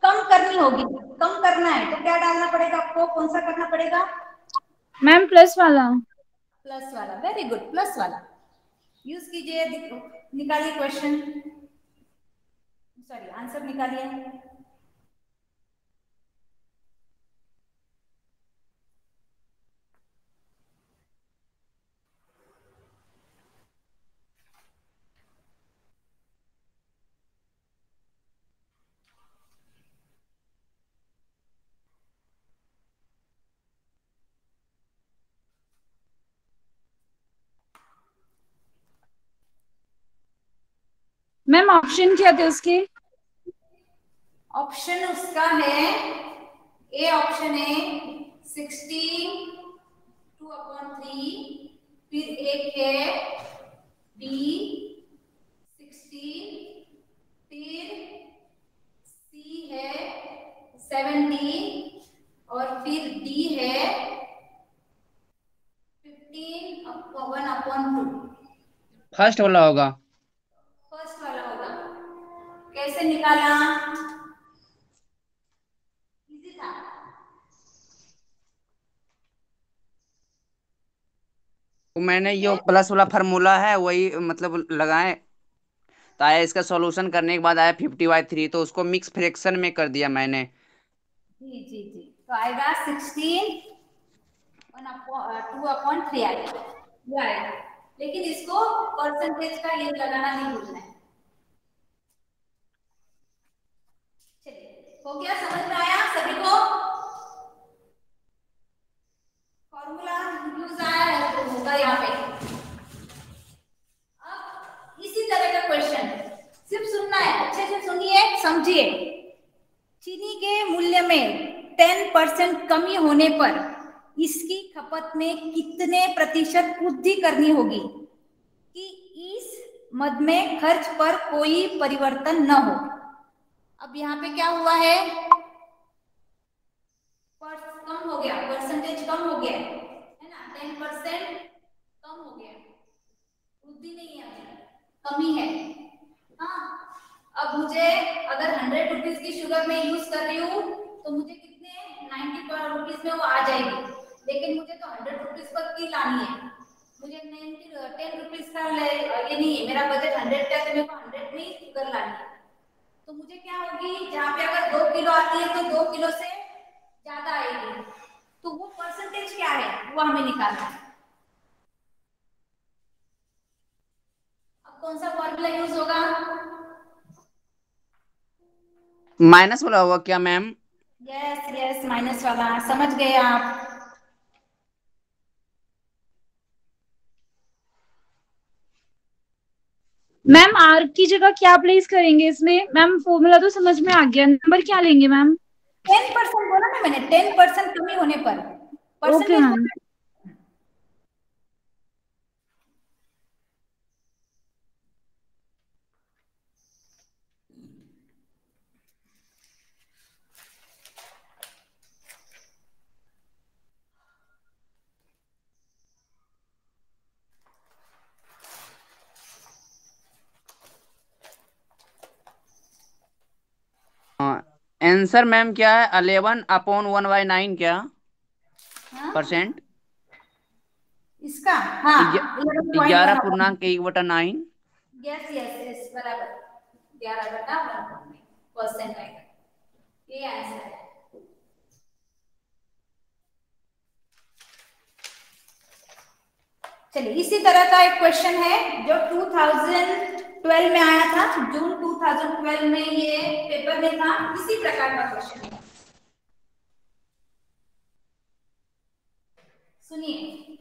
कम करनी होगी, कम करना है तो क्या डालना पड़ेगा आपको, कौन सा करना पड़ेगा? मैम प्लस वाला। प्लस वाला, वेरी गुड, प्लस वाला यूज कीजिए। निकालिए क्वेश्चन, सॉरी आंसर निकालिए। मैम ऑप्शन क्या थे उसके? ऑप्शन उसका है, ए ऑप्शन है 16/2/3, फिर एक है बी 16, फिर सी है 70 और फिर डी है 15/1/2। फर्स्ट वाला होगा। फर्स्ट वाला होगा। कैसे निकाला? इजी था। तो मैंने ये प्लस वाला फार्मूला है वही मतलब लगाए, तो आया इसका सॉल्यूशन करने के बाद आया 50/3, तो उसको मिक्स फ्रैक्शन में कर दिया मैंने। जी जी जी, तो आएगा 16/2/3 आएगा, ये आएगा। लेकिन इसको परसेंटेज का ये लगाना नहीं भूलना है। चलिए, हो गया, समझ में आया सभी को? फॉर्मूला यूज आया है तो होगा यहाँ पे। अब इसी तरह का क्वेश्चन सिर्फ सुनना है, अच्छे से सुनिए, समझिए। चीनी के मूल्य में 10% कमी होने पर इसकी खपत में कितने प्रतिशत वृद्धि करनी होगी कि इस मद में खर्च पर कोई परिवर्तन न हो? अब यहाँ पे क्या हुआ है, कम हो गया, परसेंटेज कम हो गया है ना, 10% कम हो गया, वृद्धि नहीं है, कमी है। हाँ, अब मुझे अगर 100 रुपीज की शुगर में यूज कर रही हूँ तो मुझे कितने 90 रुपीज में वो आ जाएगी, लेकिन मुझे तो 100 रुपीज पर की लानी है, मुझे 10 रुपीज का ये नहीं है, मेरा बजट 100 का, तो मेरे को 100 में ही शुगर लानी है। तो मुझे क्या होगी, जहाँ पे अगर 2 किलो आती है तो 2 किलो से ज्यादा आएगी, तो वो परसेंटेज क्या है वो हमें निकालना है। अब कौन सा फॉर्मूला यूज होगा? माइनस वाला होगा क्या मैम? यस यस, माइनस वाला समझ गए आप। मैम आर की जगह क्या प्लेस करेंगे इसमें? मैम फॉर्मूला तो समझ में आ गया, नंबर क्या लेंगे मैम? 10% बोला ना मैंने, 10% कमी होने पर okay percentage. Ma'am. Answer ma'am क्या है? 11/1/9 क्या हाँ? परसेंट? इसका हाँ 11.1। 11/1/9। यस यस यस, बराबर 11/1% आएगा, ये आंसर है। चलिए, इसी तरह का एक क्वेश्चन है जो 2012 में आया था, जून 2012 में ये पेपर में था, इसी प्रकार का क्वेश्चन है। सुनिए,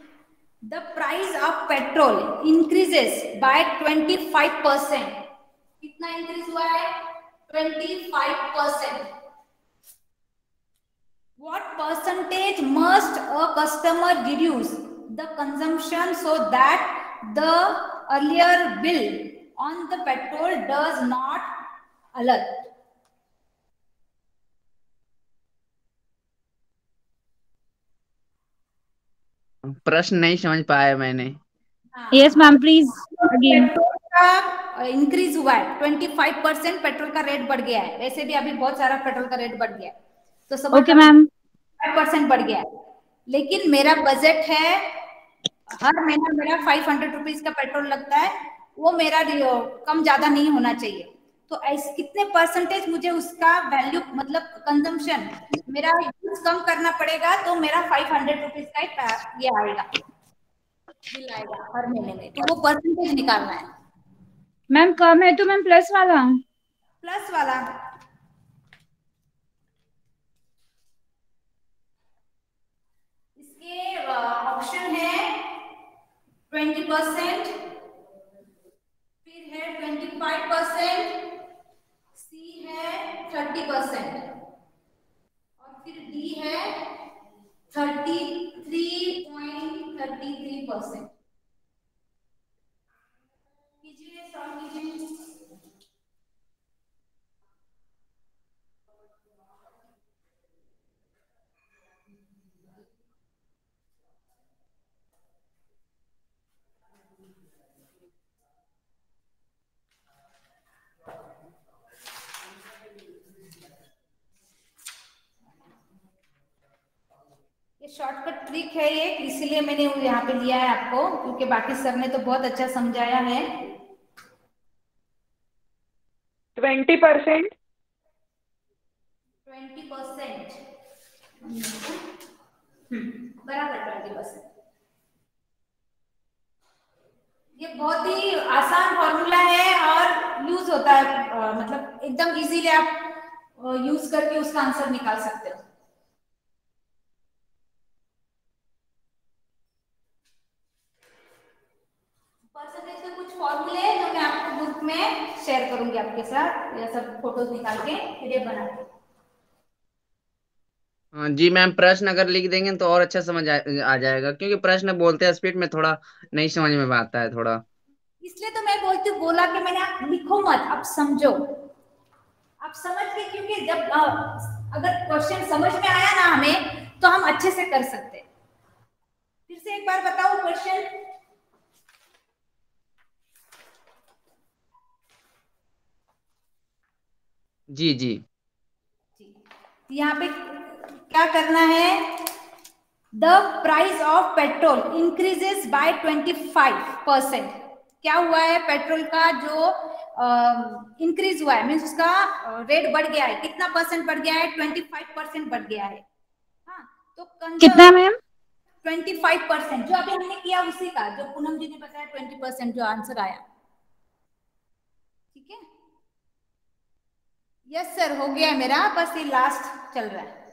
the price of petrol increases by 25%। कितना इंक्रीज हुआ है? 25%। What percentage must a customer reduce the consumption so that the earlier bill on the petrol does not alert? प्रश्न नहीं समझ पाया मैंने। Yes ma'am please again. Petrol का increase हुआ है 25%, पेट्रोल का रेट बढ़ गया है। वैसे भी अभी बहुत सारा पेट्रोल का रेट बढ़ गया है, तो समझ ओके मैम। 5% बढ़ गया है। लेकिन मेरा बजट है, हर महीना मेरा 500 रुपीज का पेट्रोल लगता है, वो मेरा कम ज्यादा नहीं होना चाहिए। तो ऐसे कितने परसेंटेज मुझे उसका वैल्यू मतलब कंजम्पशन मेरा यूज कम करना पड़ेगा, तो मेरा 500 रुपीज का ये आएगा, बिल आएगा हर महीने में। तो वो परसेंटेज निकालना है। मैम कम है तो मैम प्लस वाला। प्लस वाला इसके ऑप्शन है 20%, फिर है 25%, सी है 30% और फिर डी है 33.33%। कीजिए, सॉल्व कीजिए। ये शॉर्टकट ट्रिक है ये, इसीलिए मैंने यहाँ पे लिया है आपको, क्योंकि बाकी सर ने तो बहुत अच्छा समझाया है। 20%। 20% बराबर 20%। ये बहुत ही आसान फॉर्मूला है और यूज होता है, मतलब एकदम इजीली आप यूज करके उसका आंसर निकाल सकते हो। परसेंटेज के कुछ फॉर्मूले जो मैं आपको ग्रुप में शेयर करूंगी आपके साथ, ये सब फोटोज निकाल के फिर ये बना के। हाँ जी मैम, प्रश्न अगर लिख देंगे तो और अच्छा समझ आ जाएगा, क्योंकि प्रश्न बोलते स्पीड में थोड़ा नहीं समझ में आता है थोड़ा। इसलिए तो मैं बोलती हूँ, बोला कि मैंने, आप लिखो मत, आप समझो, आप समझ के, क्योंकि जब अगर क्वेश्चन समझ में आया ना हमें, तो हम अच्छे से कर सकते हैं। फिर से एक बार बताओ क्वेश्चन। जी जी। यहाँ पे क्या करना है? The price of petrol increases by 25%। क्या हुआ है? पेट्रोल का जो इंक्रीज हुआ है, मीन्स उसका रेट बढ़ गया है। कितना परसेंट बढ़ गया है? 25% बढ़ गया है। हाँ, तो कितना मैम? 25%, जो अभी हमने किया उसी का, जो पूनम जी ने बताया 20% जो आंसर आया। ठीक है, यस सर, हो गया है मेरा, बस ये लास्ट चल रहा है।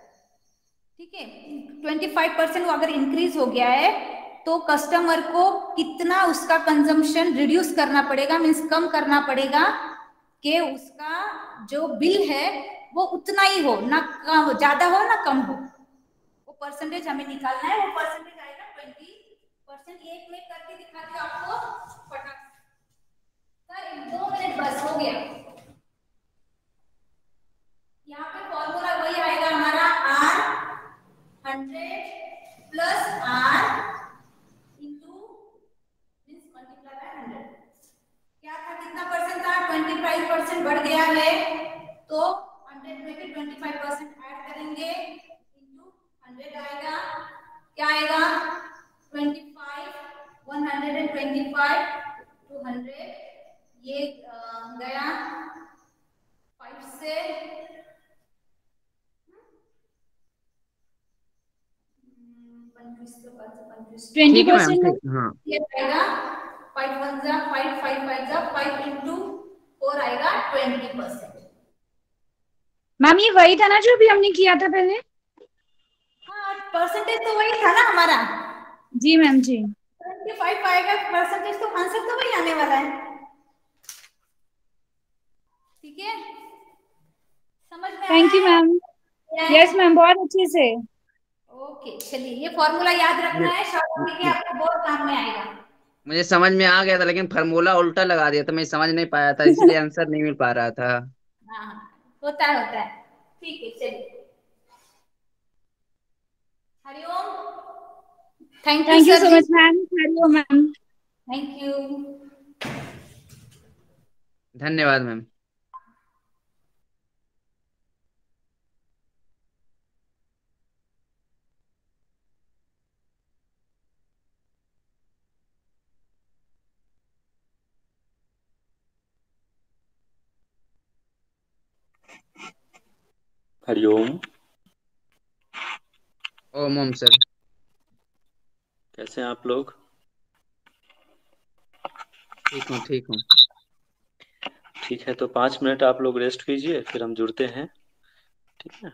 ठीक है, 25% वो अगर इंक्रीज हो गया है तो कस्टमर को कितना उसका कंजम्पशन रिड्यूस करना पड़ेगा, मीन्स कम करना पड़ेगा कि उसका जो बिल है वो उतना ही हो, ना कम ज्यादा हो ना कम हो। वो परसेंटेज हमें निकालना है। वो परसेंटेज आएगा 20%। एक में करके दिखाती हूँ आपको फटाफट। सर 2 मिनट बस हो गया। यहाँ पे फॉर्मूला वही आएगा हमारा R 100 plus R into means multiply by 100। क्या था, कितना परसेंट था, 25% बढ़ गया है तो 100 में भी 25% ऐड करेंगे इंटू 100 आएगा। क्या आएगा, 25 125 200 ये गया 5 से 20%। हाँ ये आएगा 5 1 जा 5 5 5 जा 5 into 4 आएगा 20%। मैम ये वही था ना जो अभी हमने किया था पहले? हाँ, परसेंटेज तो वही था ना हमारा। जी मैम जी। 25 आएगा परसेंटेज, तो आंसर तो वही आने वाला है। ठीक है, समझ में थैंक यू आया? मैम। यस मैम, बहुत अच्छे से। ओके, चलिए ये फॉर्मूला याद रखना है, शॉर्ट के आपको बहुत काम में आएगा। मुझे समझ में आ गया था, लेकिन फार्मूला उल्टा लगा दिया था, मैं समझ नहीं पाया था, इसलिए आंसर नहीं मिल पा रहा था। हाँ, होता है। ठीक है, चलिए। हरिओम। Thank thank you sir so जी। Much ma'am. हरिओम मैम। Thank you. धन्यवाद मैम। हरिओम। ओम ओम सर। कैसे हैं आप लोग? ठीक हूँ ठीक हूँ। ठीक है, तो 5 मिनट आप लोग रेस्ट कीजिए, फिर हम जुड़ते हैं। ठीक है।